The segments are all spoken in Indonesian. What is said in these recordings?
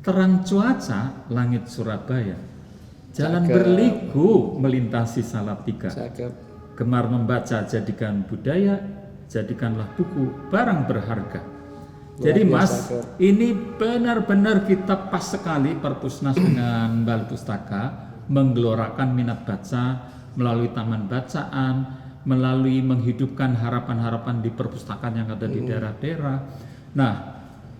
Terang cuaca langit Surabaya, jalan Cakep. berliku melintasi Salatiga. Cakep. Gemar membaca jadikan budaya, jadikanlah buku barang berharga. Jadi Luar Mas, biasa, ini benar-benar kita pas sekali Perpusnas dengan Balai Pustaka menggelorakan minat baca melalui taman bacaan, melalui menghidupkan harapan-harapan di perpustakaan yang ada di daerah-daerah. Nah,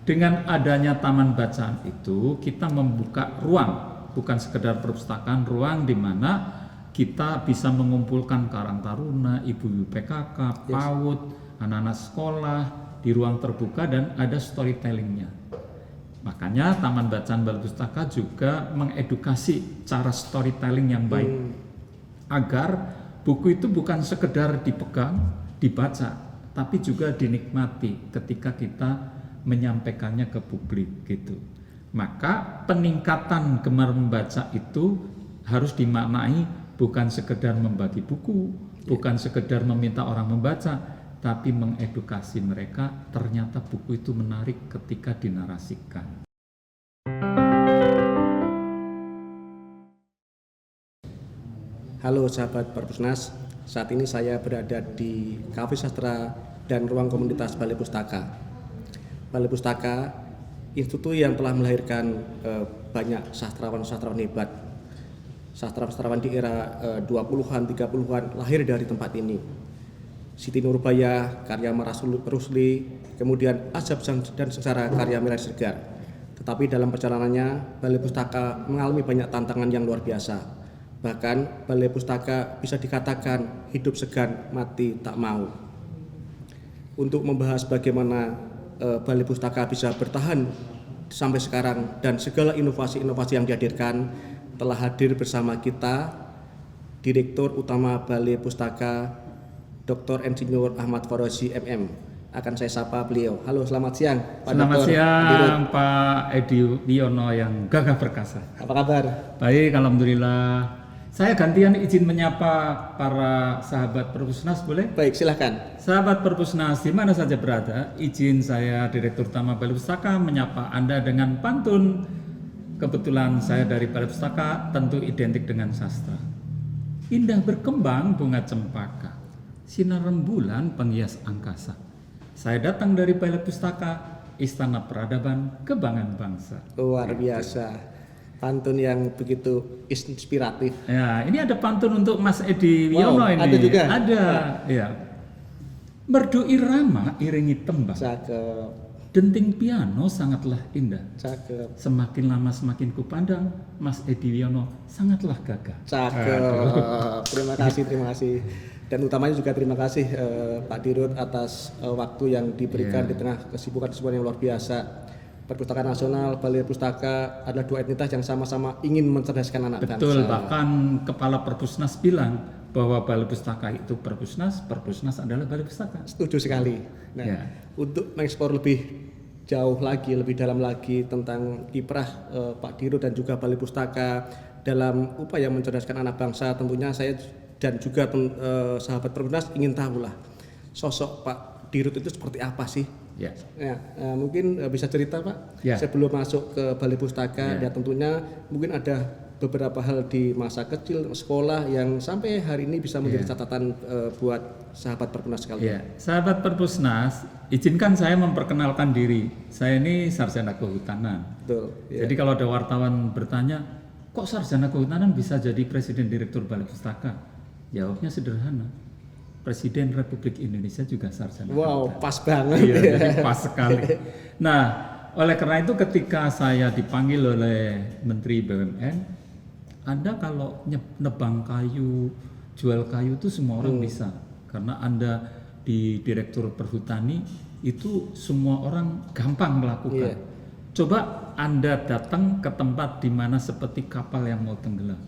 dengan adanya taman bacaan itu kita membuka ruang, bukan sekedar perpustakaan, ruang di mana kita bisa mengumpulkan karang taruna, ibu-ibu PKK, PAUD, anak-anak sekolah di ruang terbuka dan ada storytellingnya. Makanya Taman Bacaan Balai Pustaka juga mengedukasi cara storytelling yang baik agar buku itu bukan sekedar dipegang, dibaca, tapi juga dinikmati ketika kita menyampaikannya ke publik gitu. Maka peningkatan gemar membaca itu harus dimaknai bukan sekedar membagi buku, bukan sekedar meminta orang membaca, tapi mengedukasi mereka ternyata buku itu menarik ketika dinarasikan. Halo sahabat Perpusnas, saat ini saya berada di Kafe Sastra dan Ruang Komunitas Balai Pustaka. Balai Pustaka, institusi yang telah melahirkan banyak sastrawan-sastrawan hebat. Sastrawan-sastrawan di era 20-an, 30-an lahir dari tempat ini. Siti Nurbaya, karya Maras Rusli, kemudian Azab dan Sengsara karya Mirai Siregar. Tetapi dalam perjalanannya, Balai Pustaka mengalami banyak tantangan yang luar biasa. Bahkan Balai Pustaka bisa dikatakan hidup segan, mati tak mau. Untuk membahas bagaimana Balai Pustaka bisa bertahan sampai sekarang dan segala inovasi-inovasi yang dihadirkan, telah hadir bersama kita Direktur Utama Balai Pustaka Dr. Insinyur Ahmad Farozi MM. Akan saya sapa beliau. Halo, selamat siang Pak Selamat Dr. siang Dirut. Pak Edi Wiono yang gagah perkasa. Apa kabar? Baik, alhamdulillah. Saya gantian izin menyapa para sahabat Perpusnas, boleh? Baik, silahkan. Sahabat Perpusnas di mana saja berada, izin saya Direktur Utama Balai Pustaka menyapa Anda dengan pantun. Kebetulan saya dari Balai Pustaka tentu identik dengan sastra. Indah berkembang bunga cempaka, sinar rembulan penghias angkasa. Saya datang dari Balai Pustaka, Istana Peradaban, Kebanggaan Bangsa. Luar biasa. Pantun yang begitu inspiratif. Ya, ini ada pantun untuk Mas Edi Wiono ini. Ada juga? Ada, ya. Merdu irama iringi tembang, Cakep, denting piano sangatlah indah. cakep, Semakin lama semakin kupandang, Mas Edi Wiono sangatlah gagah. cakep. Terima kasih. Dan utamanya juga terima kasih Pak Dirut atas waktu yang diberikan di tengah kesibukan-kesibukan yang luar biasa. Perpustakaan Nasional, Balai Pustaka adalah dua entitas yang sama-sama ingin mencerdaskan anak bangsa. Betul, bahkan Kepala Perpusnas bilang bahwa Balai Pustaka itu Perpusnas, Perpusnas adalah Balai Pustaka. Setuju sekali. Nah, Ya. untuk mengeksplor lebih jauh lagi, lebih dalam lagi tentang kiprah Pak Dirut dan juga Balai Pustaka dalam upaya mencerdaskan anak bangsa, tentunya saya dan juga sahabat Perpusnas ingin tahu lah sosok Pak Dirut itu seperti apa sih? Ya. Ya, mungkin bisa cerita Pak Ya. sebelum masuk ke Balai Pustaka. Ya. Dan tentunya mungkin ada beberapa hal di masa kecil sekolah yang sampai hari ini bisa menjadi catatan buat sahabat Perpusnas sekalian. Ya, sahabat Perpusnas, izinkan saya memperkenalkan diri. Saya ini sarjana kehutanan. Betul. Ya. Jadi kalau ada wartawan bertanya, kok sarjana kehutanan bisa jadi presiden direktur Balai Pustaka? Jawabnya sederhana. Presiden Republik Indonesia juga sarjana. Wow, pas banget. Iya, jadi pas sekali. Nah, oleh karena itu ketika saya dipanggil oleh Menteri BUMN, Anda kalau nebang kayu, jual kayu itu semua orang bisa. Karena Anda di Direktur Perhutani itu semua orang gampang melakukan. Coba Anda datang ke tempat di mana seperti kapal yang mau tenggelam.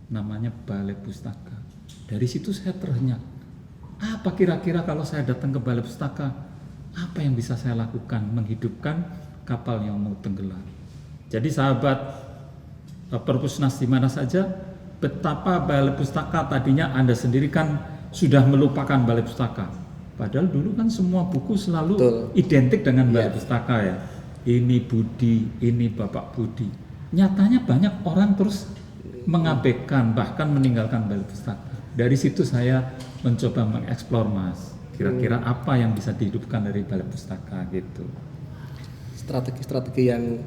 Namanya Balai Pustaka. Dari situ saya terhenyak. Apa kira-kira kalau saya datang ke Balai Pustaka, apa yang bisa saya lakukan menghidupkan kapal yang mau tenggelam? Jadi sahabat Perpusnas di mana saja, betapa Balai Pustaka tadinya Anda sendiri kan sudah melupakan Balai Pustaka. Padahal dulu kan semua buku selalu identik dengan Balai Pustaka ya. ini Budi, ini Bapak Budi. Nyatanya banyak orang terus mengabaikan bahkan meninggalkan balai pustaka. Dari situ saya mencoba mengeksplor Mas, kira-kira apa yang bisa dihidupkan dari balai pustaka gitu. Strategi-strategi yang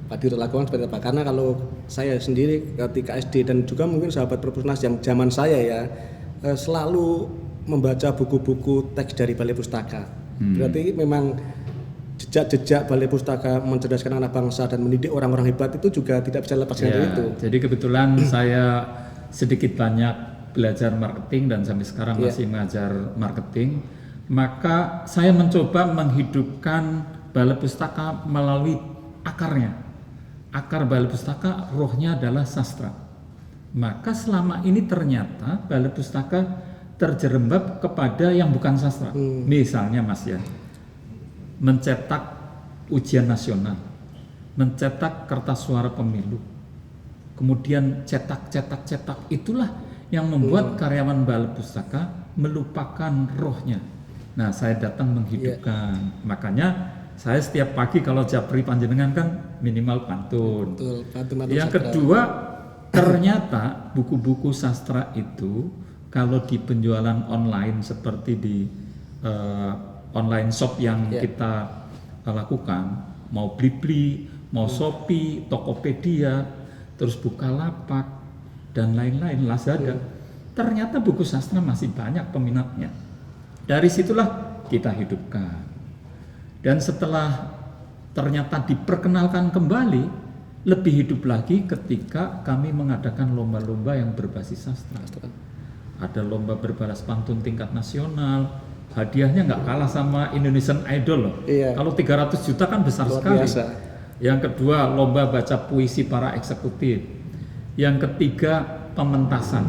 Pak Diro lakukan seperti apa? Karena kalau saya sendiri ketika SD dan juga mungkin sahabat Perpusnas yang zaman saya ya selalu membaca buku-buku teks dari balai pustaka. Berarti memang jejak-jejak balai pustaka mencerdaskan anak bangsa dan mendidik orang-orang hebat itu juga tidak bisa lepas dari itu. Jadi kebetulan saya sedikit banyak belajar marketing dan sampai sekarang masih mengajar marketing. Maka saya mencoba menghidupkan balai pustaka melalui akarnya. Akar balai pustaka rohnya adalah sastra. Maka selama ini ternyata balai pustaka terjerembab kepada yang bukan sastra. Misalnya Mas ya, mencetak ujian nasional, mencetak kertas suara pemilu, kemudian cetak, itulah yang membuat karyawan balai pustaka melupakan rohnya. Nah, saya datang menghidupkan. Makanya saya setiap pagi kalau japri panjenengan kan minimal pantun. Betul, pantun yang sastra. kedua, ternyata buku-buku sastra itu kalau di penjualan online seperti di online shop yang kita lakukan, mau Blibli, mau Shopee, Tokopedia, terus Bukalapak dan lain-lain, Lazada, ternyata buku sastra masih banyak peminatnya. Dari situlah kita hidupkan. Dan setelah ternyata diperkenalkan kembali, lebih hidup lagi ketika kami mengadakan lomba-lomba yang berbasis sastra. Ada lomba berbalas pantun tingkat nasional, hadiahnya nggak kalah sama Indonesian Idol loh. Kalau 300 juta kan besar luar sekali. Biasa. Yang kedua, lomba baca puisi para eksekutif. Yang ketiga, pementasan.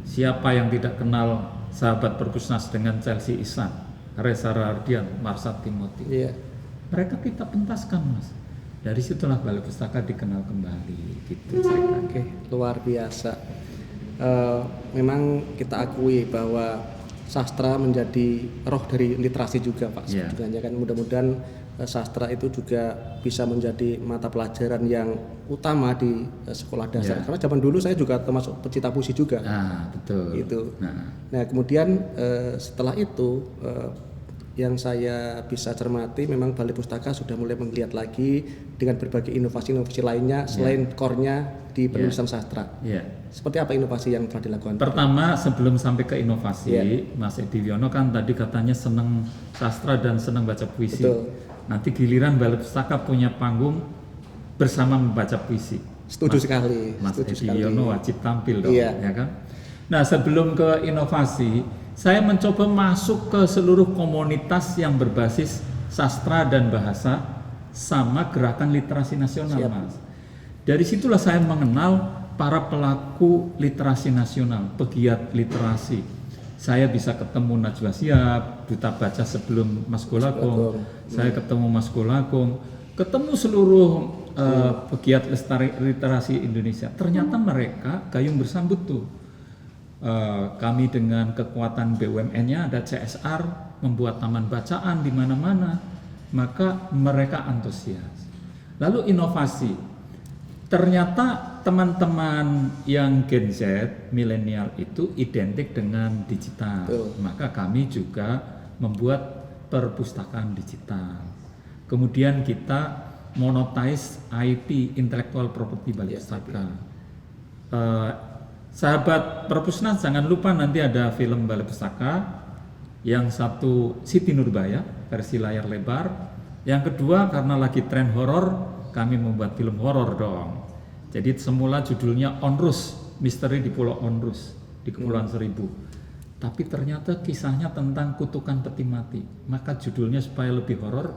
Siapa yang tidak kenal sahabat Perpusnas dengan Chelsea Ihsan, Reza Rahardian, Marsat Timothy. Mereka kita pentaskan Mas. Dari situlah balai pustaka dikenal kembali gitu ceritanya. Oke, luar biasa. Memang kita akui bahwa sastra menjadi roh dari literasi juga Pak. Sebenarnya kan mudah-mudahan sastra itu juga bisa menjadi mata pelajaran yang utama di sekolah dasar. Karena zaman dulu saya juga termasuk pecinta puisi juga. Betul. Gitu. Nah kemudian setelah itu yang saya bisa cermati memang balai pustaka sudah mulai melihat lagi dengan berbagai inovasi-inovasi lainnya selain core-nya di penulisan sastra. Seperti apa inovasi yang telah dilakukan? Pertama, sebelum sampai ke inovasi, Mas Edi Wiono kan tadi katanya senang sastra dan senang baca puisi. Betul. Nanti giliran balai pustaka punya panggung bersama membaca puisi. Setuju sekali. Mas Setuju Edi sekali. Wiono wajib tampil dong, ya kan? Nah, sebelum ke inovasi, saya mencoba masuk ke seluruh komunitas yang berbasis sastra dan bahasa sama gerakan literasi nasional, Mas. Dari situlah saya mengenal para pelaku literasi nasional, pegiat literasi. Saya bisa ketemu Najwa Shihab, duta baca sebelum Mas Golagong. Saya ketemu Mas Golagong, ketemu seluruh pegiat literasi Indonesia. Ternyata mereka gayung bersambut tuh. Kami dengan kekuatan BUMN-nya ada CSR, membuat taman bacaan di mana-mana, maka mereka antusias. Lalu inovasi, ternyata teman-teman yang Gen Z, milenial itu identik dengan digital. Maka kami juga membuat perpustakaan digital. Kemudian kita monetize IP, intellectual property balai pustaka. Sahabat Perpusnas jangan lupa nanti ada film balai pustaka. Yang satu Siti Nurbaya versi layar lebar. Yang kedua karena lagi tren horor, kami membuat film horor dong. Jadi semula judulnya Onrus, misteri di Pulau Onrus di Kepulauan Seribu. Tapi ternyata kisahnya tentang kutukan peti mati. Maka judulnya supaya lebih horor,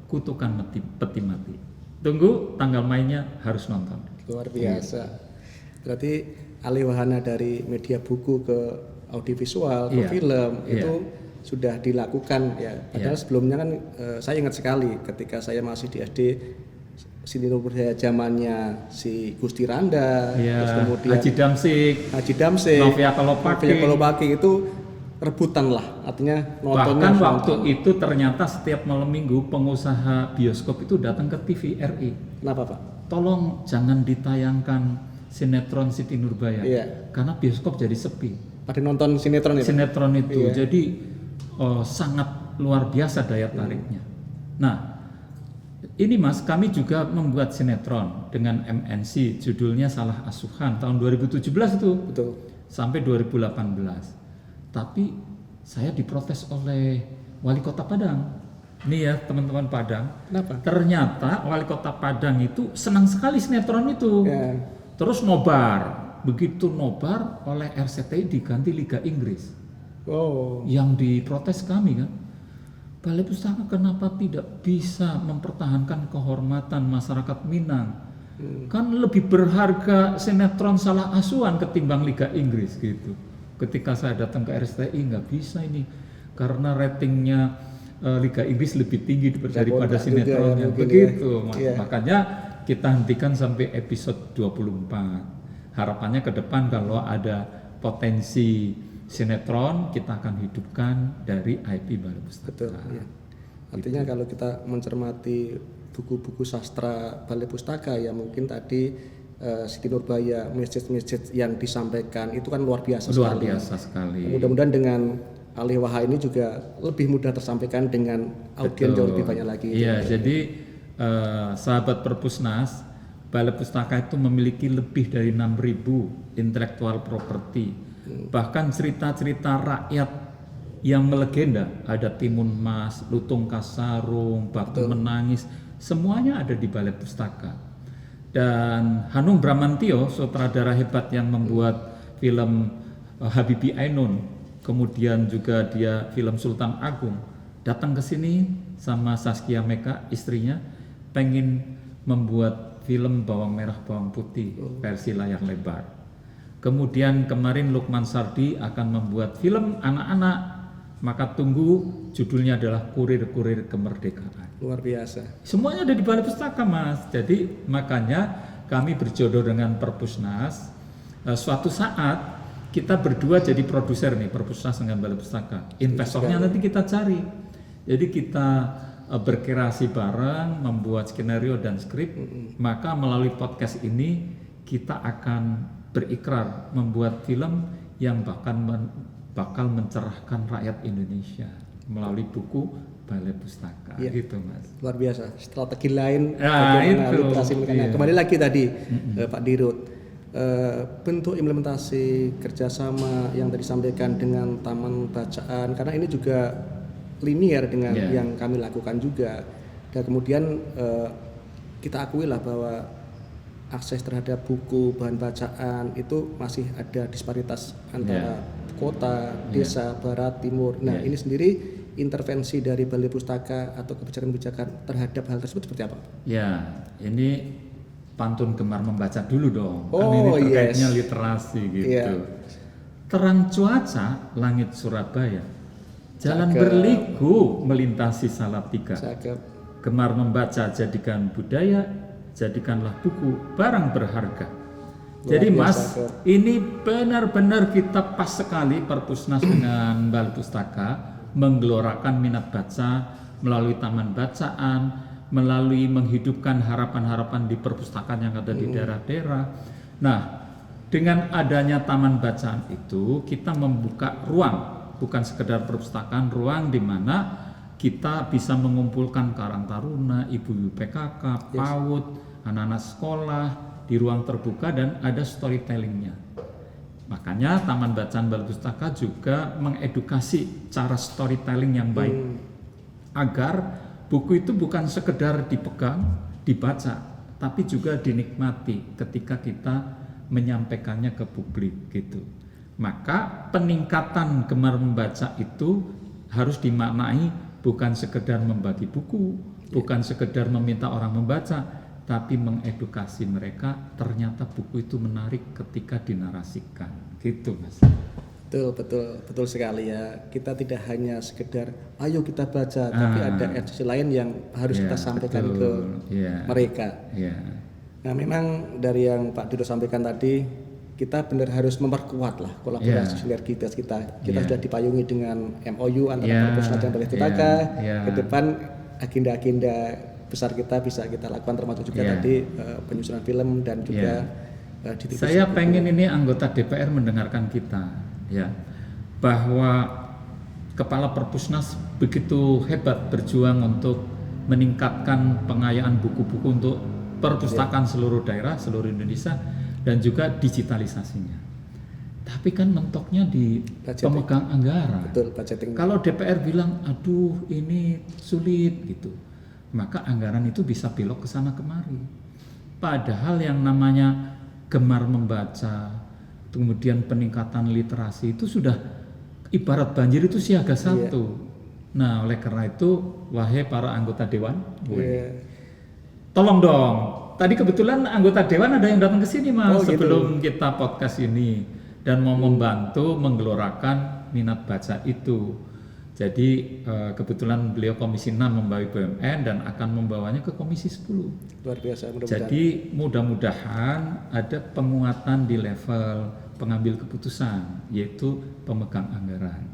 Kutukan Peti Mati. Tunggu tanggal mainnya, harus nonton. Luar biasa. Berarti alih wahana dari media buku ke audiovisual, ke film itu sudah dilakukan ya. Padahal sebelumnya kan saya ingat sekali ketika saya masih di SD, Siti Nurbaya zamannya si Gusti Randa, terus kemudian Haji Damsik, Novia Kolopaki itu rebutan lah, artinya nontonnya Bahkan nonton. waktu itu ternyata setiap malam minggu pengusaha bioskop itu datang ke TVRI. Kenapa Pak? Tolong jangan ditayangkan sinetron Siti Nurbaya, Iya. karena bioskop jadi sepi. Pada nonton sinetron ya Pak? Sinetron itu, Iya. jadi sangat luar biasa daya tariknya. Nah, ini Mas, kami juga membuat sinetron dengan MNC, judulnya Salah Asuhan tahun 2017 itu Betul. sampai 2018. Tapi saya diprotes oleh wali kota Padang. Ini ya teman-teman Padang. Kenapa? Ternyata wali kota Padang itu senang sekali sinetron itu. Ya. Terus nobar. Begitu nobar oleh RCTI diganti Liga Inggris. Oh. Yang diprotes kami kan, Balai Pustaka kenapa tidak bisa mempertahankan kehormatan masyarakat Minang? Kan lebih berharga sinetron Salah Asuhan ketimbang Liga Inggris gitu. Ketika saya datang ke RCTI nggak bisa ini karena ratingnya Liga Inggris lebih tinggi daripada sinetronnya. Begitu. Iya. Makanya kita hentikan sampai episode 24. Harapannya ke depan kalau ada potensi sinetron kita akan hidupkan dari IP Balai Pustaka. Betul. Ya. Artinya kalau kita mencermati buku-buku sastra Balai Pustaka ya mungkin tadi Siti Nurbaya, message-message yang disampaikan itu kan luar biasa Luar sekali. biasa sekali. Mudah-mudahan dengan Alih Waha ini juga lebih mudah tersampaikan dengan audiens jauh lebih banyak lagi. Iya, jadi sahabat Perpusnas, Balai Pustaka itu memiliki lebih dari 6.000 intelektual properti. Bahkan cerita-cerita rakyat yang melegenda, ada Timun Mas, Lutung Kasarung, Batu Menangis, semuanya ada di Balai Pustaka. Dan Hanung Bramantio, sutradara hebat yang membuat film Habibie Ainun, kemudian juga dia film Sultan Agung, datang ke sini sama Saskia Meka, istrinya, pengen membuat film Bawang Merah Bawang Putih versi layar lebar. Kemudian kemarin Lukman Sardi akan membuat film anak-anak, maka tunggu, judulnya adalah Kurir-Kurir Kemerdekaan. Luar biasa. Semuanya ada di Balai Pustaka Mas. Jadi makanya kami berjodoh dengan Perpusnas. Suatu saat kita berdua jadi produser nih Perpusnas dengan Balai Pustaka. Investornya nanti kita cari. Jadi kita berkreasi bareng, membuat skenario dan skrip. Maka melalui podcast ini kita akan berikrar membuat film yang bakal mencerahkan rakyat Indonesia melalui buku Balai Pustaka, gitu Mas. Luar biasa. Strategi lain Nah, bagaimana itu. literasi mereka. Iya. Kembali lagi tadi Pak Dirut, bentuk implementasi kerjasama yang tadi disampaikan dengan taman bacaan, karena ini juga linear dengan yang kami lakukan juga. Dan kemudian kita akui lah bahwa akses terhadap buku bahan bacaan itu masih ada disparitas antara kota, desa, barat, timur. Nah ini sendiri intervensi dari Balai Pustaka atau kebijakan-kebijakan terhadap hal tersebut seperti apa? Ya, ini pantun gemar membaca dulu dong. Oh, kan ini terkaitnya literasi gitu. Iya. Terang cuaca, langit Surabaya. Jalan Cakep. berliku melintasi Salatiga. Cakep. Gemar membaca jadikan budaya, jadikanlah buku barang berharga. Jadi Mas, ini benar-benar kita pas sekali Perpusnas dengan Balai Pustaka menggelorakan minat baca melalui taman bacaan, melalui menghidupkan harapan-harapan di perpustakaan yang ada di daerah-daerah. Nah, dengan adanya taman bacaan itu kita membuka ruang, bukan sekedar perpustakaan, ruang di mana kita bisa mengumpulkan karang taruna, ibu-ibu PKK, PAUD, anak-anak sekolah di ruang terbuka dan ada storytellingnya. Makanya Taman Bacaan Balai Pustaka juga mengedukasi cara storytelling yang baik agar buku itu bukan sekedar dipegang, dibaca, tapi juga dinikmati ketika kita menyampaikannya ke publik gitu. Maka peningkatan gemar membaca itu harus dimaknai bukan sekedar membagi buku, bukan sekedar meminta orang membaca, tapi mengedukasi mereka ternyata buku itu menarik ketika dinarasikan, gitu Mas. Betul sekali ya. Kita tidak hanya sekedar ayo kita baca, tapi ada edukasi lain yang harus kita sampaikan ke mereka. Nah memang dari yang Pak Dirut sampaikan tadi, kita benar harus memperkuat lah kolaborasi sinergitas kita. Kita sudah dipayungi dengan MOU antara Perpusnas dan Balai Pustaka. Ke depan agenda-agenda besar kita bisa kita lakukan, termasuk juga tadi penyusunan film dan juga di TV. Saya pengen ini anggota DPR mendengarkan kita, ya, bahwa Kepala Perpusnas begitu hebat berjuang untuk meningkatkan pengayaan buku-buku untuk perpustakaan seluruh daerah, seluruh Indonesia, dan juga digitalisasinya. Tapi kan mentoknya di pemegang anggaran. Betul, budgeting. Kalau DPR bilang, aduh ini sulit gitu, maka anggaran itu bisa belok ke sana kemari. Padahal yang namanya gemar membaca, kemudian peningkatan literasi itu sudah ibarat banjir itu siaga satu. Nah, oleh karena itu, wahai para anggota dewan, tolong dong. Tadi kebetulan anggota dewan ada yang datang ke sini, Mas, sebelum kita podcast ini, dan mau membantu menggelorakan minat baca itu. Jadi kebetulan beliau Komisi 6 membawa BUMN dan akan membawanya ke Komisi 10. Luar biasa, mudah-mudahan. Jadi mudah-mudahan ada penguatan di level pengambil keputusan, yaitu pemegang anggaran.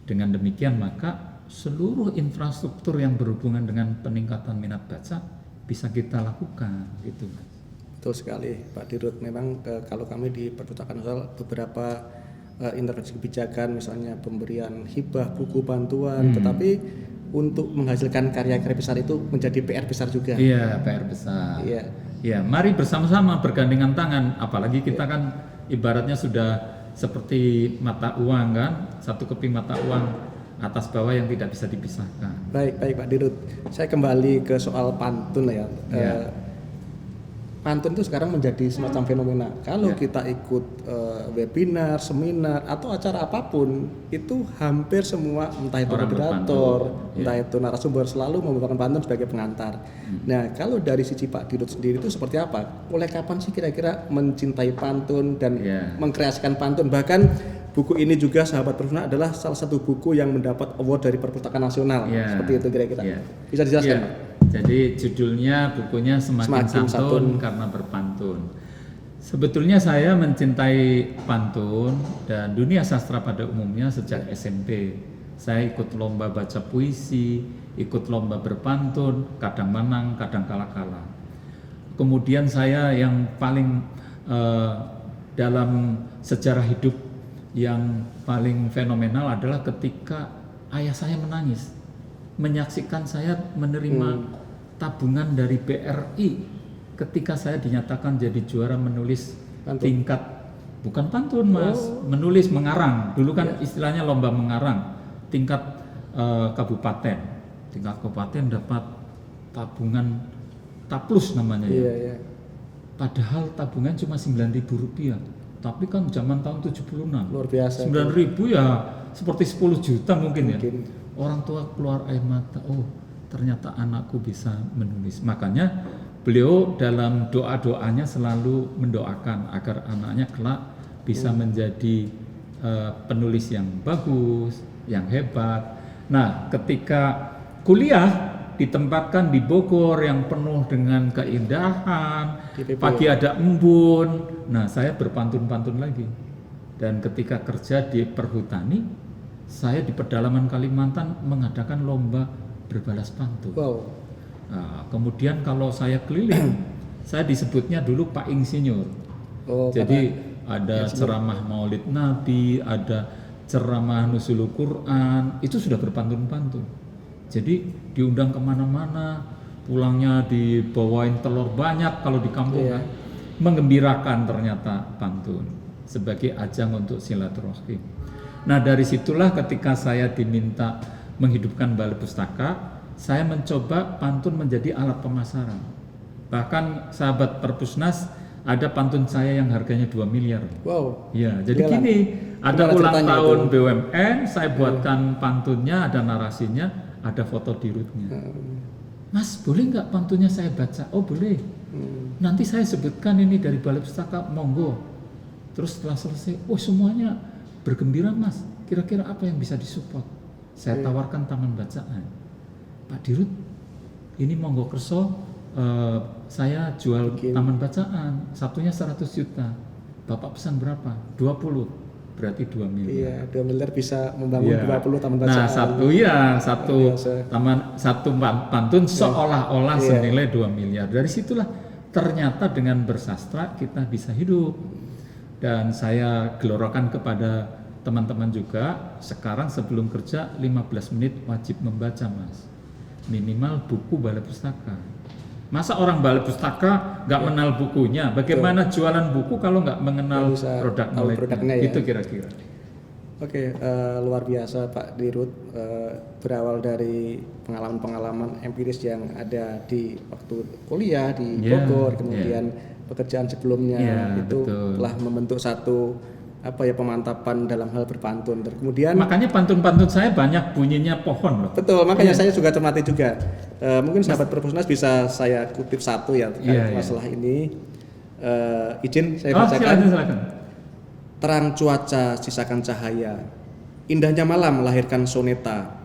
Dengan demikian maka seluruh infrastruktur yang berhubungan dengan peningkatan minat baca bisa kita lakukan, gitu. Betul sekali, Pak Dirut. Memang kalau kami di Perpustakaan Nasional beberapa intervensi kebijakan, misalnya pemberian hibah buku bantuan, tetapi untuk menghasilkan karya-karya besar itu menjadi PR besar juga. Iya, PR besar. Iya, mari bersama-sama bergandengan tangan. Apalagi kita kan ibaratnya sudah seperti mata uang kan, satu keping mata uang atas bawah yang tidak bisa dipisahkan. Baik Pak Dirut. Saya kembali ke soal pantun ya. Pantun itu sekarang menjadi semacam fenomena. Kalau kita ikut webinar, seminar atau acara apapun, itu hampir semua entah itu moderator, entah itu narasumber selalu membawakan pantun sebagai pengantar. Nah, kalau dari sisi Pak Dirut sendiri itu seperti apa? Mulai kapan sih kira-kira mencintai pantun dan mengkreasikan pantun? Bahkan buku ini juga Sahabat Perpusnas adalah salah satu buku yang mendapat award dari Perpustakaan Nasional. Seperti itu kira-kira. Bisa dijelaskan, Pak? Jadi judulnya bukunya Semakin Santun Karena Berpantun. Sebetulnya saya mencintai pantun dan dunia sastra pada umumnya sejak SMP. Saya ikut lomba baca puisi, ikut lomba berpantun, kadang menang, kadang kalah. Kemudian saya yang paling dalam sejarah hidup yang paling fenomenal adalah ketika ayah saya menangis menyaksikan saya menerima tabungan dari BRI ketika saya dinyatakan jadi juara menulis tingkat bukan pantun, Mas, menulis mengarang. Dulu kan istilahnya lomba mengarang tingkat kabupaten. Tingkat kabupaten dapat tabungan Taplus namanya ya. Padahal tabungan cuma Rp9.000. Tapi kan zaman tahun 76. Luar biasa. 9.000 ya seperti 10 juta mungkin. Ya. Orang tua keluar air mata, oh ternyata anakku bisa menulis. Makanya beliau dalam doa-doanya selalu mendoakan agar anaknya kelak bisa menjadi penulis yang bagus, yang hebat. Nah, ketika kuliah ditempatkan di Bogor yang penuh dengan keindahan, pagi ada embun. Nah, saya berpantun-pantun lagi. Dan ketika kerja di perhutani, saya di pedalaman Kalimantan mengadakan lomba berbalas pantun. Nah, kemudian kalau saya keliling, saya disebutnya dulu Pak Insinyur. Jadi ada ceramah Maulid Nabi, ada ceramah Nuzulul Quran, itu sudah berpantun-pantun. Jadi diundang kemana-mana, pulangnya dibawain telur banyak kalau di kampung kan. Menggembirakan ternyata pantun sebagai ajang untuk silaturahim. Nah, dari situlah ketika saya diminta menghidupkan Balai Pustaka, saya mencoba pantun menjadi alat pemasaran. Bahkan Sahabat Perpusnas ada pantun saya yang harganya 2 miliar. Ya, jadi gini, ada ulang tahun BUMN, saya buatkan pantunnya, ada narasinya, ada foto dirutnya. Mas, boleh nggak pantunnya saya baca? Oh boleh. Nanti saya sebutkan ini dari Balai Pustaka, monggo. Terus setelah selesai, oh semuanya bergembira, Mas. Kira-kira apa yang bisa disupport? Saya tawarkan taman bacaan. Pak Dirut, ini monggo kerso, saya jual taman bacaan, satunya 100 juta. Bapak pesan berapa? 20. Berarti 2 miliar. Iya, 2 miliar bisa membangun Iya. 20 taman bacaan. Nah, satu pantun seolah-olah Iya. senilai 2 miliar. Dari situlah ternyata dengan bersastra kita bisa hidup. Dan saya gelorkan kepada teman-teman juga, sekarang sebelum kerja 15 menit wajib membaca, Mas. Minimal buku balai pustaka. Masa orang balai pustaka nggak mengenal bukunya? Bagaimana jualan buku kalau nggak mengenal Nggak bisa produk tahu produknya ya. Itu kira-kira. Oke, luar biasa Pak Dirut. Berawal dari pengalaman-pengalaman empiris yang ada di waktu kuliah di Yeah, Bogor, kemudian pekerjaan sebelumnya Yeah, itu betul. telah membentuk satu pemantapan dalam hal berpantun. Dan kemudian Makanya pantun-pantun saya banyak bunyinya pohon loh. betul, makanya saya juga cermati juga. Mungkin sahabat Perpusnas bisa saya kutip satu ya terkait Iya, iya. masalah ini. Izin saya Oh, bacakan. silakan. Terang cuaca sisakan cahaya, indahnya malam melahirkan soneta.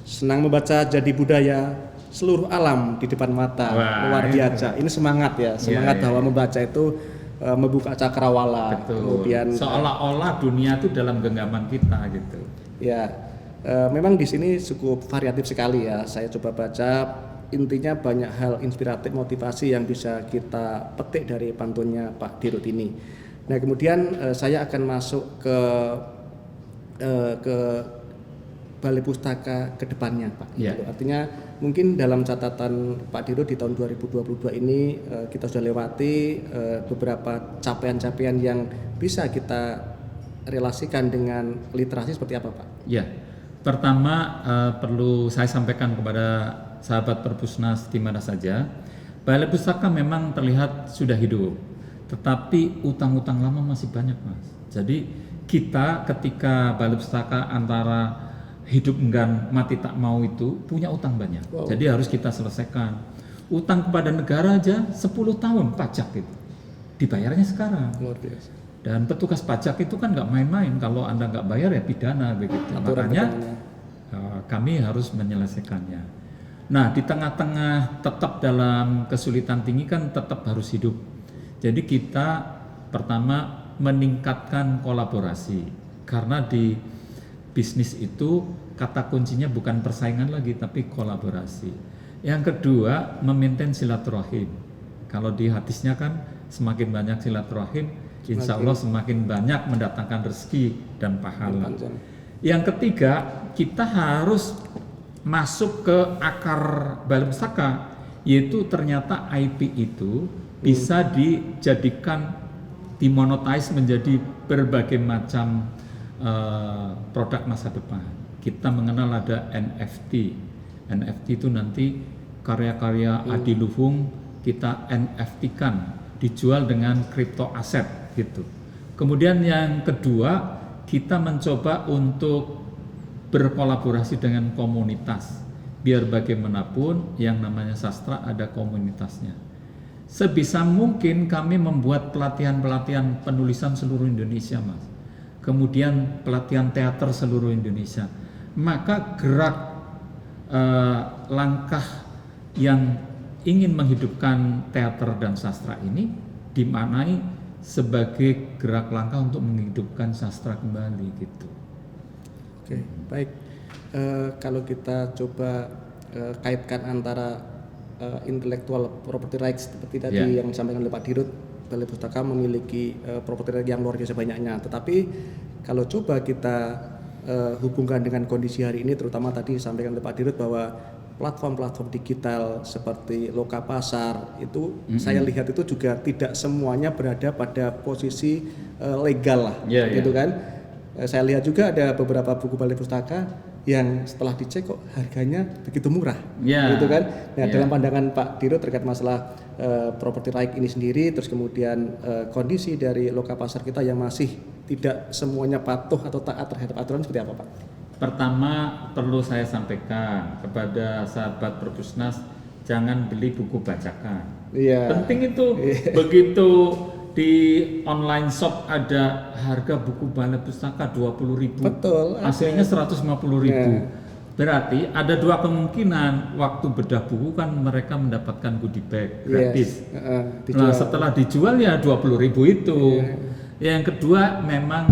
Senang membaca jadi budaya, seluruh alam di depan mata. Wah, Luar itu. biasa. Ini semangat ya, semangat Iya, bahwa iya. membaca itu membuka cakrawala. Betul. Kemudian Seolah-olah dunia itu dalam genggaman kita gitu. ya, memang di sini cukup variatif sekali ya. Saya coba baca, intinya banyak hal inspiratif, motivasi yang bisa kita petik dari pantunnya Pak Dirut ini. Nah kemudian saya akan masuk ke Balai Pustaka ke depannya Pak. Iya. Gitu. Artinya mungkin dalam catatan Pak Dirut di tahun 2022 ini kita sudah lewati beberapa capaian-capaian yang bisa kita relasikan dengan literasi seperti apa Pak? Ya, pertama perlu saya sampaikan kepada sahabat Perpusnas di mana saja, Balai Pustaka memang terlihat sudah hidup, tetapi utang-utang lama masih banyak, Mas. Jadi kita ketika Balai Pustaka antara hidup enggan mati tak mau itu punya utang banyak. Wow. Jadi harus kita selesaikan. Utang kepada negara aja 10 tahun pajak itu. Dibayarnya sekarang. Luar biasa. Dan petugas pajak itu kan nggak main-main, kalau Anda nggak bayar ya pidana begitu. Aturan Makanya pidananya. kami harus menyelesaikannya. Nah, di tengah-tengah tetap dalam kesulitan tinggi kan tetap harus hidup. Jadi kita pertama meningkatkan kolaborasi, karena di bisnis itu kata kuncinya bukan persaingan lagi tapi kolaborasi. Yang kedua, memaintain silaturahim. Kalau di hadisnya kan semakin banyak silaturahim, insya Allah semakin banyak mendatangkan rezeki dan pahala. Yang ketiga, kita harus masuk ke akar Balai Pustaka, yaitu ternyata IP itu bisa dijadikan dimonetize menjadi berbagai macam produk masa depan. Kita mengenal ada NFT. NFT itu nanti karya-karya adiluhung kita NFT-kan, dijual dengan kripto aset gitu. Kemudian yang kedua, kita mencoba untuk berkolaborasi dengan komunitas. Biar bagaimanapun yang namanya sastra ada komunitasnya. Sebisa mungkin kami membuat pelatihan-pelatihan penulisan seluruh Indonesia, Mas. Kemudian pelatihan teater seluruh Indonesia. Maka gerak langkah yang ingin menghidupkan teater dan sastra ini dimaknai sebagai gerak langkah untuk menghidupkan sastra kembali gitu. Oke, baik. Kalau kita coba kaitkan antara intellectual property rights seperti tadi yang disampaikan oleh Pak Dirut, Balai Pustaka memiliki properti rights yang luar biasa banyaknya. Tetapi kalau coba kita hubungkan dengan kondisi hari ini, terutama tadi disampaikan oleh Pak Dirut bahwa platform-platform digital seperti Loka Pasar itu saya lihat itu juga tidak semuanya berada pada posisi legal lah, gitu kan. Saya lihat juga ada beberapa buku Balai Pustaka yang setelah dicek kok harganya begitu murah, gitu kan. Nah, dalam pandangan Pak Dirut terkait masalah property right ini sendiri, terus kemudian kondisi dari Loka Pasar kita yang masih tidak semuanya patuh atau taat terhadap aturan seperti apa, Pak? Pertama perlu saya sampaikan kepada sahabat Perpusnas, jangan beli buku bacakan. Iya. Penting itu. Begitu di online shop ada harga buku Balai Pustaka 20.000. Betul. Aslinya 150.000. Berarti ada dua kemungkinan, waktu bedah buku kan mereka mendapatkan goodie bag gratis. Nah, setelah dijual ya 20.000 itu. Yang kedua memang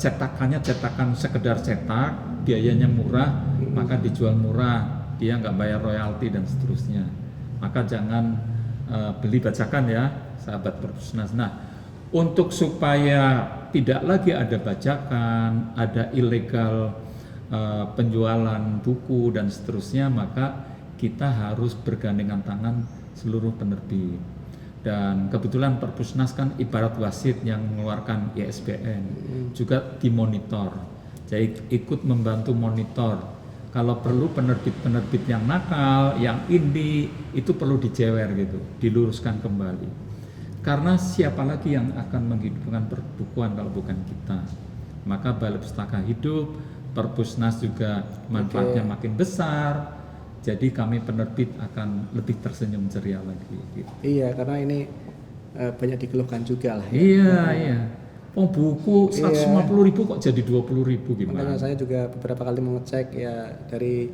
cetakan sekedar cetak, biayanya murah, maka dijual murah, dia nggak bayar royalti dan seterusnya. Maka jangan beli bajakan ya, sahabat Perpusnas. Nah, untuk supaya tidak lagi ada bajakan, ada ilegal penjualan buku dan seterusnya, maka kita harus bergandengan tangan seluruh penerbit. Dan kebetulan Perpusnas kan ibarat wasit yang mengeluarkan ISBN, juga dimonitor. Jadi ikut membantu monitor. Kalau perlu penerbit-penerbit yang nakal, yang indie, itu perlu dijewer gitu, diluruskan kembali. Karena siapa lagi yang akan menghidupkan perbukuan kalau bukan kita? Maka Balai Pustaka hidup, Perpusnas juga manfaatnya makin besar. Jadi kami penerbit akan lebih tersenyum ceria lagi. Gitu. Iya, karena ini banyak dikeluhkan juga lah. Ya. Iya. Oh buku 150.000 kok jadi 20.000 gimana? Makanya saya juga beberapa kali mengecek ya dari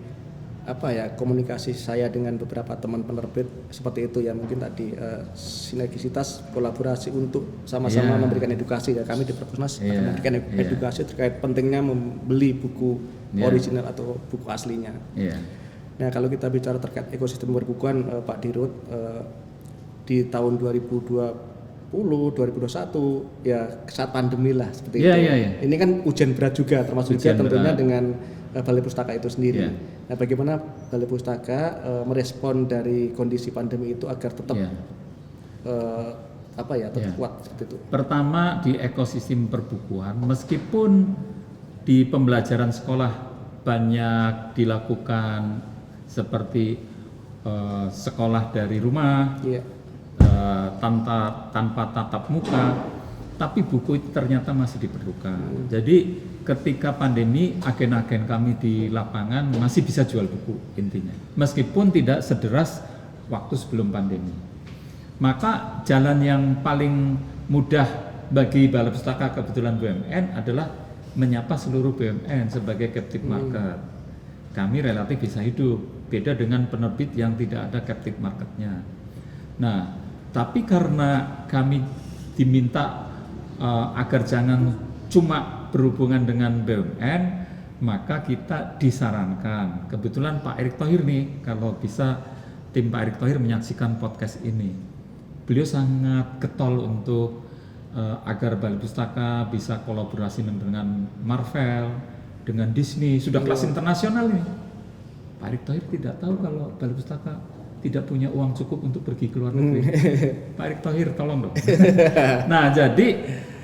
komunikasi saya dengan beberapa teman penerbit seperti itu ya, mungkin tadi sinergisitas kolaborasi untuk sama-sama memberikan edukasi ya. Kami di Perpusnas akan memberikan edukasi terkait pentingnya membeli buku original atau buku aslinya. Nah, kalau kita bicara terkait ekosistem perbukuan, Pak Dirut, di tahun 2020, 2021 ya saat pandemi lah seperti itu. Ini kan ujian berat juga, termasuk juga tentunya dengan Balai Pustaka itu sendiri. Nah, bagaimana Balai Pustaka merespon dari kondisi pandemi itu agar tetap tetap kuat seperti itu? Pertama, di ekosistem perbukuan, meskipun di pembelajaran sekolah banyak dilakukan seperti sekolah dari rumah, tanpa tatap muka, tapi buku itu ternyata masih diperlukan. Jadi ketika pandemi, agen-agen kami di lapangan masih bisa jual buku intinya, meskipun tidak sederas waktu sebelum pandemi. Maka jalan yang paling mudah bagi Balai Pustaka kebetulan BUMN adalah menyapa seluruh BUMN sebagai captive market. Kami relatif bisa hidup, beda dengan penerbit yang tidak ada captive marketnya. Nah, tapi karena kami diminta agar jangan cuma berhubungan dengan BUMN, maka kita disarankan. Kebetulan Pak Erick Thohir nih, kalau bisa tim Pak Erick Thohir menyaksikan podcast ini, beliau sangat getol untuk agar Balai Pustaka bisa kolaborasi dengan Marvel, dengan Disney, sudah kelas internasional ini. Pak Erick Thohir tidak tahu kalau Balai Pustaka tidak punya uang cukup untuk pergi ke luar negeri. Pak Erick Thohir tolong dong. Nah, jadi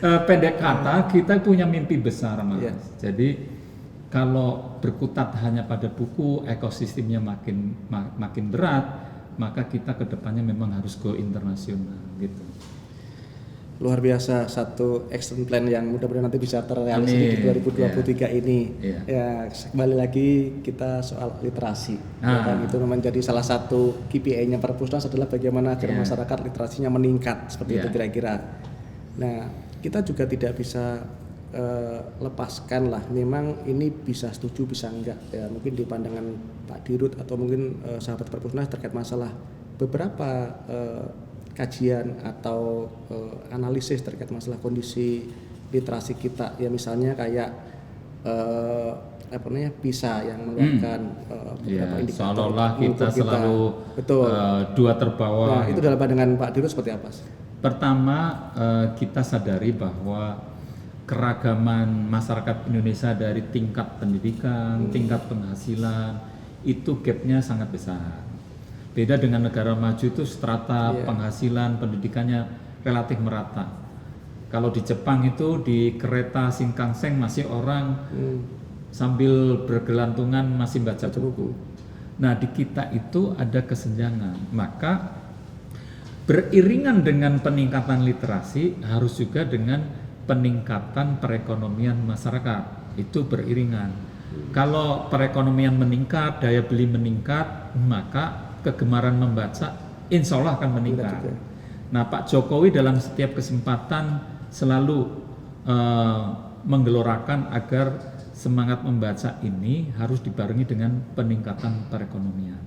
pendek kata kita punya mimpi besar, Mas. Jadi kalau berkutat hanya pada buku, ekosistemnya makin berat, maka kita kedepannya memang harus go internasional gitu. Luar biasa, satu action plan yang mudah-mudahan nanti bisa terrealisasi di 2023 ini. Ya, kembali lagi kita soal literasi. Dan itu menjadi salah satu KPI-nya Perpusnas adalah bagaimana agar masyarakat literasinya meningkat seperti itu kira-kira. Nah, kita juga tidak bisa lepaskan lah. Memang ini bisa setuju, bisa enggak. Ya, mungkin di pandangan Pak Dirut atau mungkin sahabat Perpusnas terkait masalah beberapa kajian atau analisis terkait masalah kondisi literasi kita ya, misalnya kayak PISA yang mengeluarkan beberapa indikator seolah-olah kita selalu dua terbawah. Nah, itu dalam pandangan Pak Dirut seperti apa? Pertama, kita sadari bahwa keragaman masyarakat Indonesia dari tingkat pendidikan, tingkat penghasilan itu gapnya sangat besar. Beda dengan negara maju itu strata penghasilan pendidikannya relatif merata. Kalau di Jepang itu di kereta Shinkansen masih orang sambil bergelantungan masih baca buku. Nah, di kita itu ada kesenjangan. Maka beriringan dengan peningkatan literasi harus juga dengan peningkatan perekonomian masyarakat. Itu beriringan. Kalau perekonomian meningkat, daya beli meningkat, maka kegemaran membaca insya Allah akan meningkat. Nah, Pak Jokowi dalam setiap kesempatan selalu menggelorakan agar semangat membaca ini harus dibarengi dengan peningkatan perekonomian.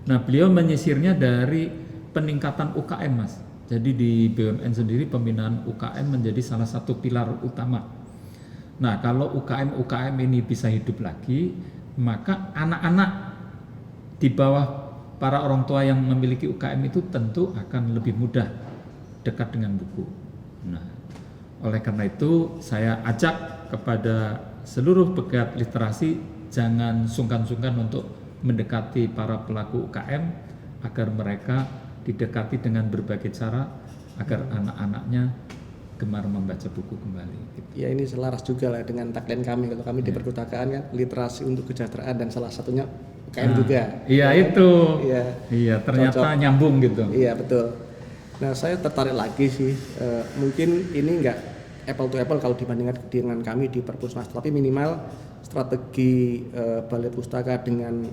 Nah, beliau menyisirnya dari peningkatan UKM, Mas. Jadi di BUMN sendiri pembinaan UKM menjadi salah satu pilar utama. Nah, kalau UKM ini bisa hidup lagi, maka anak-anak di bawah para orang tua yang memiliki UKM itu tentu akan lebih mudah dekat dengan buku. Nah, oleh karena itu saya ajak kepada seluruh pegiat literasi jangan sungkan-sungkan untuk mendekati para pelaku UKM agar mereka didekati dengan berbagai cara agar anak-anaknya gemar membaca buku kembali. Gitu. Ya, ini selaras juga lah dengan tagline kami kalau kami di perpustakaan kan literasi untuk kesejahteraan dan salah satunya UKM juga. Iya ya, itu. Iya. Iya ternyata Cocok. nyambung gitu. Iya betul. Nah saya tertarik lagi sih, mungkin ini enggak apple to apple kalau dibandingkan dengan kami di Perpusnas, tapi minimal strategi Balai Pustaka dengan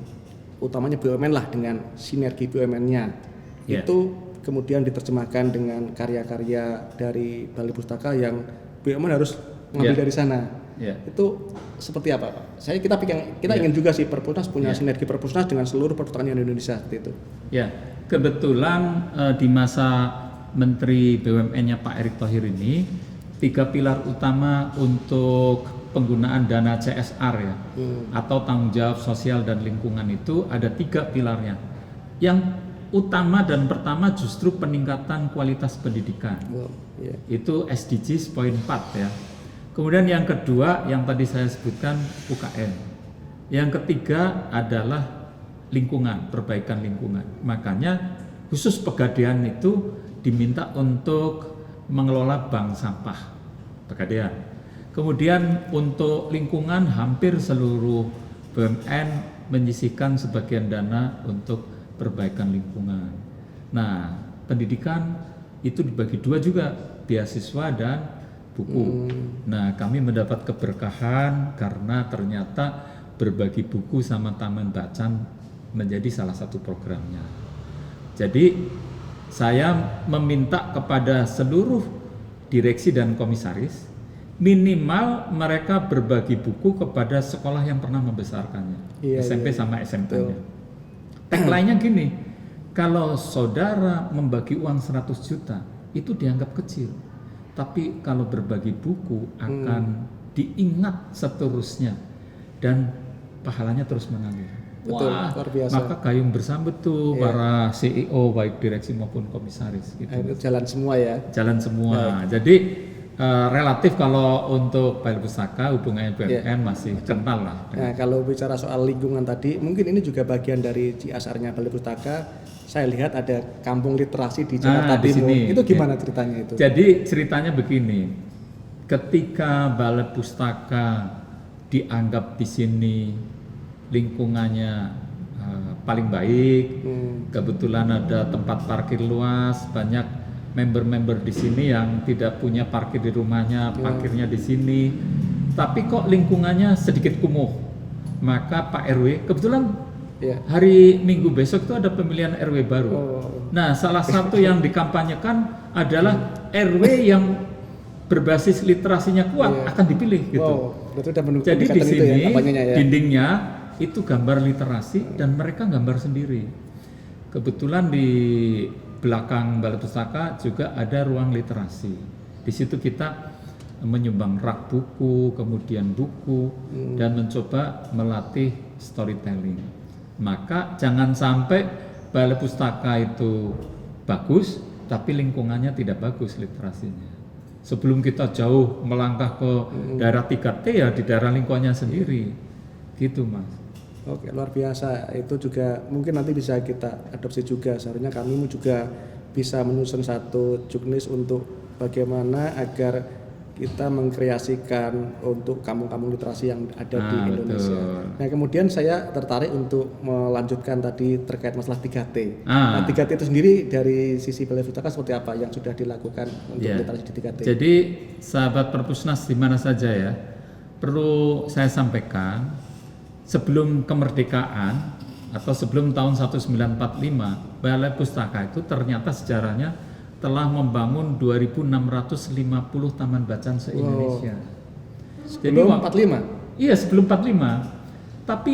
utamanya BUMN lah dengan sinergi BUMN-nya itu kemudian diterjemahkan dengan karya-karya dari Balai Pustaka yang BUMN harus mengambil dari sana. Itu seperti apa Pak? Kita ingin juga sih Perpusnas punya sinergi Perpusnas dengan seluruh perpustakaan di Indonesia seperti itu. Ya, kebetulan di masa Menteri BUMN-nya Pak Erick Thohir ini 3 pilar utama untuk penggunaan dana CSR ya atau tanggung jawab sosial dan lingkungan itu ada 3 pilarnya. Yang utama dan pertama justru peningkatan kualitas pendidikan. Itu SDGs poin 4 ya. Kemudian yang kedua yang tadi saya sebutkan UKM. Yang ketiga adalah lingkungan, perbaikan lingkungan. Makanya khusus Pegadaian itu diminta untuk mengelola bank sampah Pegadaian. Kemudian untuk lingkungan hampir seluruh BUMN menyisihkan sebagian dana untuk perbaikan lingkungan. Nah, pendidikan itu dibagi 2 juga, beasiswa dan buku. Nah, kami mendapat keberkahan karena ternyata berbagi buku sama taman bacaan menjadi salah satu programnya. Jadi, saya meminta kepada seluruh direksi dan komisaris minimal mereka berbagi buku kepada sekolah yang pernah membesarkannya, SMP sama SMK-nya. Tagline-nya gini, kalau saudara membagi uang 100 juta itu dianggap kecil, tapi kalau berbagi buku akan diingat seterusnya dan pahalanya terus mengalir. Betul, Wah, luar biasa. maka gayung bersambut tuh para CEO baik direksi maupun komisaris gitu. Itu jalan semua ya. Jalan semua. Jadi relatif kalau untuk Balai Pustaka hubungannya BUMN masih kental lah. Nah, kalau bicara soal lingkungan tadi, mungkin ini juga bagian dari CSR-nya Balai Pustaka. Saya lihat ada kampung literasi di Jakarta Timur. Itu gimana ceritanya itu? Jadi ceritanya begini, ketika Balai Pustaka dianggap di sini lingkungannya paling baik, kebetulan ada tempat parkir luas, banyak member-member di sini yang tidak punya parkir di rumahnya, parkirnya di sini. Tapi kok lingkungannya sedikit kumuh. Maka Pak RW, kebetulan hari Minggu besok itu ada pemilihan RW baru. Nah, salah satu yang dikampanyekan adalah RW yang berbasis literasinya kuat akan dipilih gitu. Jadi di sini dindingnya itu gambar literasi dan mereka gambar sendiri. Kebetulan di belakang Balai Pustaka juga ada ruang literasi. Di situ kita menyumbang rak buku, kemudian buku, dan mencoba melatih storytelling. Maka jangan sampai Balai Pustaka itu bagus, tapi lingkungannya tidak bagus literasinya. Sebelum kita jauh melangkah ke daerah 3T ya di daerah lingkungannya sendiri, gitu Mas. Oke, luar biasa. Itu juga mungkin nanti bisa kita adopsi juga. Seharusnya kami juga bisa menyusun satu juknis untuk bagaimana agar kita mengkreasikan untuk kampung-kampung literasi yang ada di Indonesia. Betul. Nah, kemudian saya tertarik untuk melanjutkan tadi terkait masalah 3T. Nah, 3T itu sendiri dari sisi Balai Pustaka seperti apa yang sudah dilakukan untuk literasi di 3T? Jadi, sahabat Perpusnas di mana saja ya, perlu saya sampaikan, sebelum kemerdekaan atau sebelum tahun 1945, Balai Pustaka itu ternyata sejarahnya telah membangun 2.650 taman bacaan se-Indonesia. Sebelum 45? Iya, sebelum 45. Tapi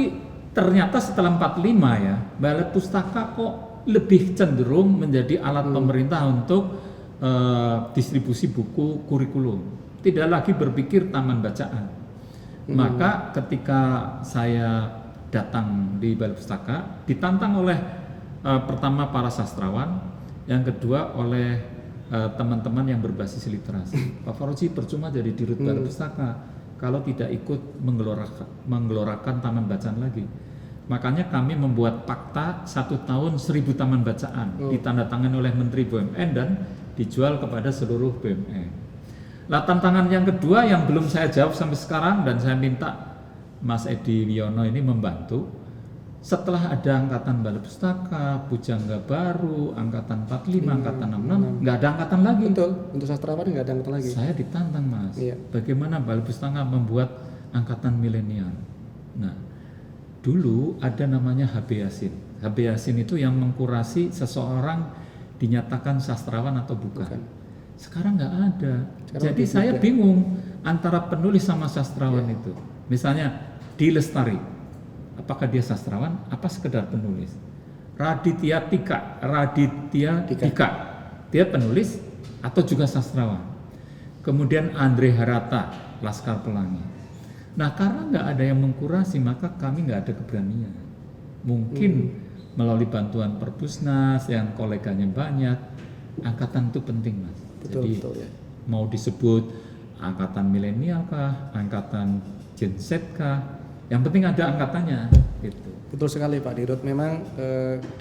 ternyata setelah 45 ya, Balai Pustaka kok lebih cenderung menjadi alat pemerintah untuk distribusi buku kurikulum, tidak lagi berpikir taman bacaan. Maka ketika saya datang di Balai Pustaka, ditantang oleh pertama para sastrawan, yang kedua oleh teman-teman yang berbasis literasi. Pak Faroji percuma jadi dirut Balai Pustaka kalau tidak ikut menggelorakan taman bacaan lagi. Makanya kami membuat fakta 1 tahun 1000 taman bacaan, ditandatangani oleh Menteri BUMN dan dijual kepada seluruh BUMN. Nah, tantangan yang kedua yang belum saya jawab sampai sekarang dan saya minta Mas Edi Wiono ini membantu. Setelah ada angkatan Balai Pustaka, Pujangga Baru, angkatan 45, angkatan 66, nggak ada angkatan lagi. Betul, untuk sastrawan nggak ada angkatan lagi. Saya ditantang, Mas. Iya. Bagaimana Balai Pustaka membuat angkatan milenial? Nah, dulu ada namanya HB Yasin. HB Yasin itu yang mengkurasi seseorang dinyatakan sastrawan atau bukan. Sekarang nggak ada. Jadi saya bingung antara penulis sama sastrawan itu. Misalnya di Lestari, apakah dia sastrawan? Apa sekedar penulis? Raditya Dika, dia penulis atau juga sastrawan? Kemudian Andre Harata, Laskar Pelangi. Nah, karena nggak ada yang mengkurasi, maka kami nggak ada keberanian. Mungkin melalui bantuan Perpusnas yang koleganya banyak, angkatan itu penting, Mas. Jadi betul, ya. mau disebut angkatan milenial kah, angkatan Gen Z kah, yang penting ada angkatannya, gitu. Betul sekali Pak Dirut. Memang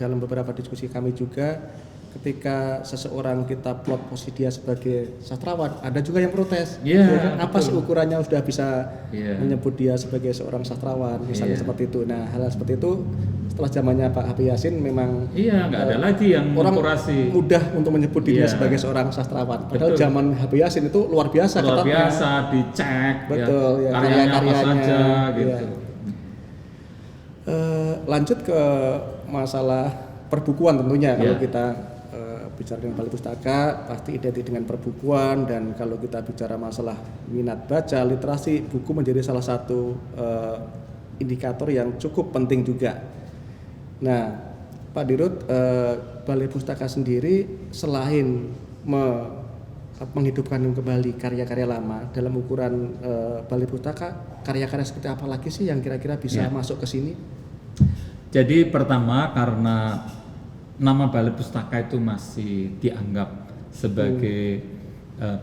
dalam beberapa diskusi kami juga, ketika seseorang kita plot posisi dia sebagai sastrawan, ada juga yang protes. Apa sih ukurannya sudah bisa menyebut dia sebagai seorang sastrawan, misalnya seperti itu. Nah, hal seperti itu setelah zamannya Pak HB Yasin memang nggak ada lagi yang orang mengkurasi. mudah untuk menyebut dirinya sebagai seorang sastrawan. Padahal zaman HB Yasin itu luar biasa luar ketatnya. biasa dicek, betul, ya, karyanya apa saja, gitu. Lanjut ke masalah perbukuan tentunya. Kalau kita bicara dengan Balai Pustaka pasti identik dengan perbukuan, dan kalau kita bicara masalah minat baca, literasi, buku menjadi salah satu indikator yang cukup penting juga. Nah, Pak Dirut, Balai Pustaka sendiri selain menghidupkan kembali karya-karya lama dalam ukuran Balai Pustaka, karya-karya seperti apa lagi sih yang kira-kira bisa masuk ke sini? Jadi pertama, karena nama Balai Pustaka itu masih dianggap sebagai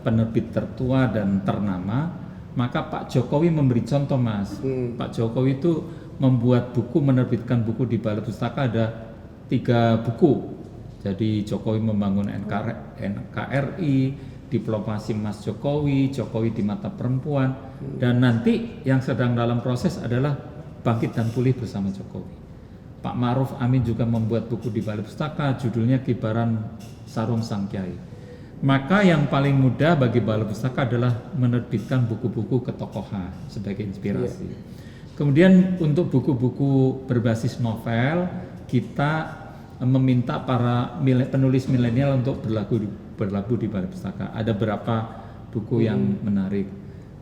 penerbit tertua dan ternama, maka Pak Jokowi memberi contoh, Mas. Pak Jokowi itu membuat buku, menerbitkan buku di Balai Pustaka ada 3 buku. Jadi Jokowi membangun NKRI, diplomasi Mas Jokowi, Jokowi di mata perempuan, dan nanti yang sedang dalam proses adalah Bangkit dan Pulih bersama Jokowi. Pak Ma'ruf Amin juga membuat buku di Balai Pustaka, judulnya Kibaran Sarung Sang Kyai. Maka yang paling mudah bagi Balai Pustaka adalah menerbitkan buku-buku ketokohan sebagai inspirasi. Kemudian untuk buku-buku berbasis novel, kita meminta para penulis milenial untuk berlabuh di Balai Pustaka. Ada beberapa buku yang menarik.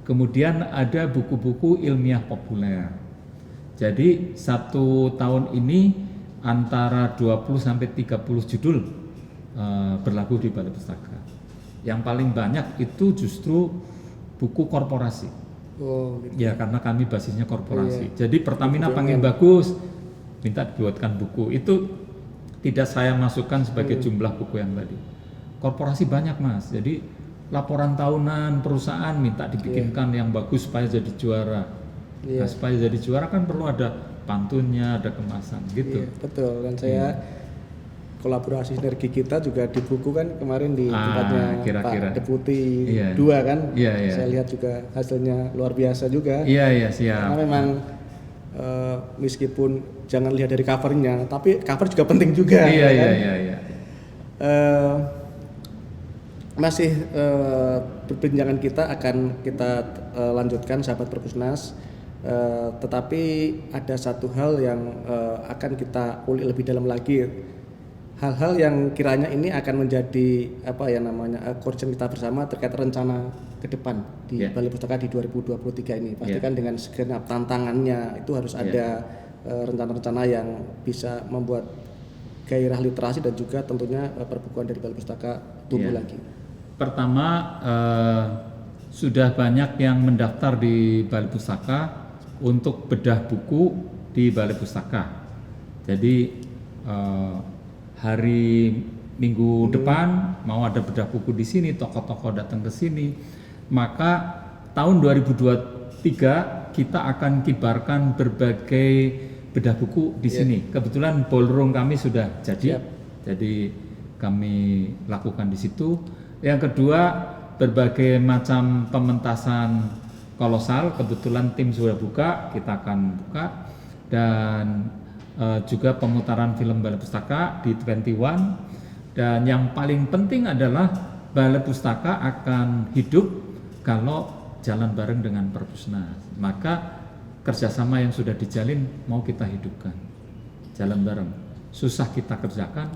Kemudian ada buku-buku ilmiah populer. Jadi 1 tahun ini antara 20 sampai 30 judul berlabuh di Balai Pustaka. Yang paling banyak itu justru buku korporasi. Gitu. Ya, karena kami basisnya korporasi. Jadi Pertamina panggil bagus, minta dibuatkan buku. Itu tidak saya masukkan sebagai jumlah buku yang tadi. Korporasi banyak, Mas. Jadi laporan tahunan perusahaan minta dibikinkan yang bagus supaya jadi juara. Nah, supaya jadi juara kan perlu ada pantunnya, ada kemasan gitu. Betul, dan saya kolaborasi sinergi kita juga di buku kan kemarin di tempatnya Pak Deputi 2 kan. Saya lihat juga hasilnya luar biasa juga. Iya, siap. Karena memang meskipun jangan lihat dari covernya, tapi cover juga penting juga. Iya. Masih perbincangan kita akan kita lanjutkan, sahabat Perpusnas. Tetapi ada satu hal yang akan kita ulik lebih dalam lagi, hal-hal yang kiranya ini akan menjadi concern kita bersama terkait rencana ke depan di Balai Pustaka di 2023 ini. Pastikan dengan segenap tantangannya itu harus ada rencana-rencana yang bisa membuat gairah literasi dan juga tentunya perbukuan dari Balai Pustaka tumbuh lagi. Pertama, sudah banyak yang mendaftar di Balai Pustaka untuk bedah buku di Balai Pustaka. Jadi hari Minggu depan mau ada bedah buku di sini, tokoh-tokoh datang ke sini. Maka tahun 2023 kita akan kibarkan berbagai bedah buku di sini. Kebetulan ballroom kami sudah jadi, jadi kami lakukan di situ. Yang kedua, berbagai macam pementasan kolosal. Kebetulan tim sudah buka, kita akan buka. Dan juga pemutaran film Balai Pustaka di 21. Dan yang paling penting adalah Balai Pustaka akan hidup kalau jalan bareng dengan Perpusnas. Maka kerjasama yang sudah dijalin mau kita hidupkan, jalan bareng. Susah kita kerjakan,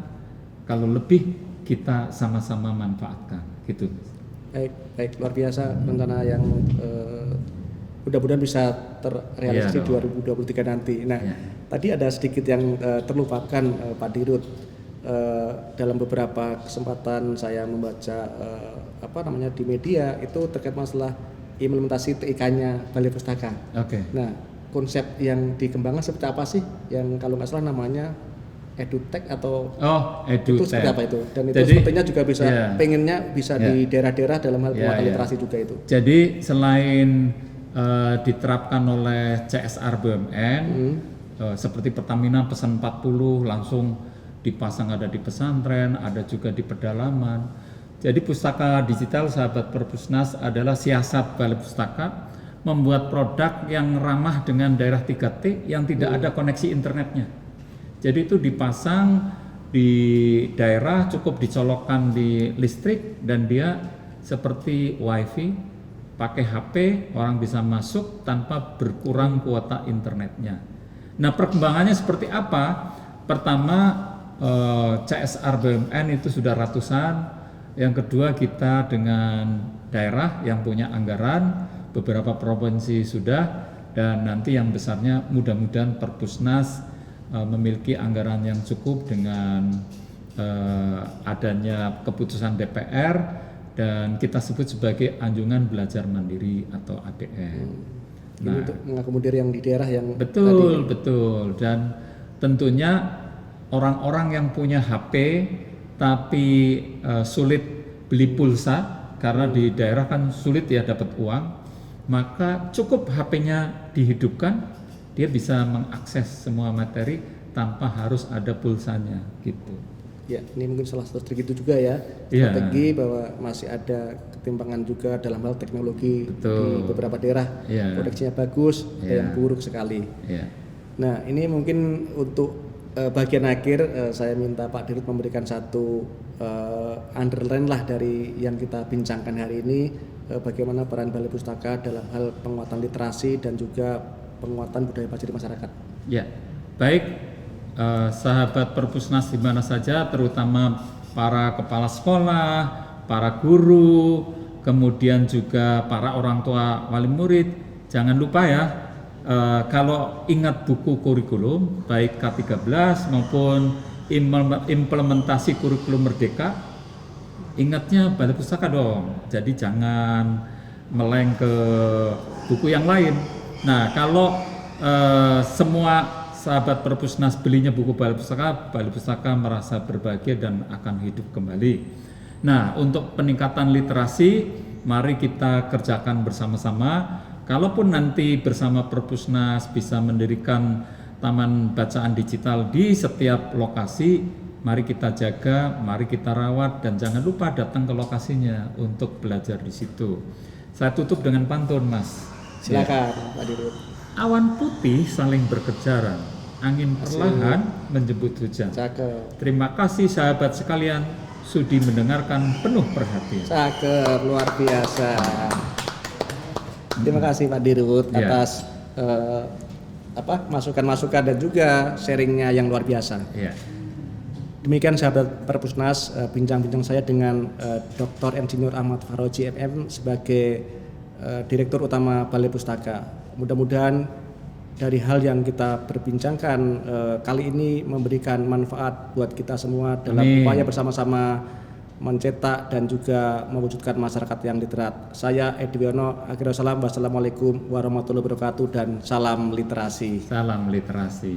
kalau lebih kita sama-sama manfaatkan, gitu. Baik, luar biasa rencana yang mudah-mudahan bisa terrealisasi 2023 nanti. Nah, tadi ada sedikit yang terlupakan Pak Dirut. Dalam beberapa kesempatan saya membaca di media itu terkait masalah implementasi TIK-nya Balai Pustaka. Nah, konsep yang dikembangkan seperti apa sih? Yang kalau nggak salah namanya edutech atau itu seperti apa itu? Dan itu sepertinya juga bisa pengennya bisa di daerah-daerah dalam hal penguatan literasi juga itu. Jadi selain diterapkan oleh CSR BUMN seperti Pertamina pesan 40 langsung dipasang, ada di pesantren, ada juga di pedalaman. Jadi pustaka digital sahabat Perpusnas adalah siasat Balai Pustaka membuat produk yang ramah dengan daerah 3T yang tidak ada koneksi internetnya. Jadi itu dipasang di daerah, cukup dicolokkan di listrik dan dia seperti wifi, pakai HP orang bisa masuk tanpa berkurang kuota internetnya. Nah, perkembangannya seperti apa? Pertama, CSR BUMN itu sudah ratusan. Yang kedua, kita dengan daerah yang punya anggaran, beberapa provinsi sudah, dan nanti yang besarnya mudah-mudahan Perpusnas memiliki anggaran yang cukup dengan adanya keputusan DPR dan kita sebut sebagai anjungan belajar mandiri atau ABM. Ini untuk mengakomodir yang di daerah yang betul. Dan tentunya orang-orang yang punya HP tapi sulit beli pulsa karena di daerah kan sulit ya dapat uang, maka cukup HP-nya dihidupkan, dia bisa mengakses semua materi tanpa harus ada pulsanya gitu. Ya, ini mungkin salah satu strategi itu juga ya, strategi bahwa masih ada ketimpangan juga dalam hal teknologi. Di beberapa daerah koneksinya bagus, ada yang buruk sekali. Nah, ini mungkin untuk bagian akhir saya minta Pak Dirut memberikan satu underline lah dari yang kita bincangkan hari ini, bagaimana peran Balai Pustaka dalam hal penguatan literasi dan juga penguatan budaya baca di masyarakat. Ya, baik sahabat Perpusnas di mana saja, terutama para kepala sekolah, para guru, kemudian juga para orang tua wali murid, jangan lupa ya. Kalau ingat buku kurikulum baik K13 maupun implementasi kurikulum Merdeka, ingatnya Balai Pustaka dong. Jadi jangan meleng ke buku yang lain. Nah, kalau semua sahabat Perpusnas belinya buku Balai Pustaka merasa berbahagia dan akan hidup kembali. Nah, untuk peningkatan literasi, mari kita kerjakan bersama-sama. Kalaupun nanti bersama Perpusnas bisa mendirikan taman bacaan digital di setiap lokasi, mari kita jaga, mari kita rawat, dan jangan lupa datang ke lokasinya untuk belajar di situ. Saya tutup dengan pantun, Mas. Silakan, Pak Dirut. Awan putih saling berkejaran, angin perlahan menjemput hujan. Terima kasih sahabat sekalian, sudi mendengarkan penuh perhatian. Cakep, luar biasa. Terima kasih Pak Dirut atas masukan-masukan dan juga sharingnya yang luar biasa. Demikian sahabat Perpusnas, bincang-bincang saya dengan Dr. Insinyur Ahmad Faroji MM sebagai Direktur Utama Balai Pustaka. Mudah-mudahan dari hal yang kita perbincangkan kali ini memberikan manfaat buat kita semua dalam upaya bersama-sama mencetak dan juga mewujudkan masyarakat yang literat. Saya Edi Wiono, akhirul salam, wassalamualaikum warahmatullahi wabarakatuh, dan salam literasi. Salam literasi.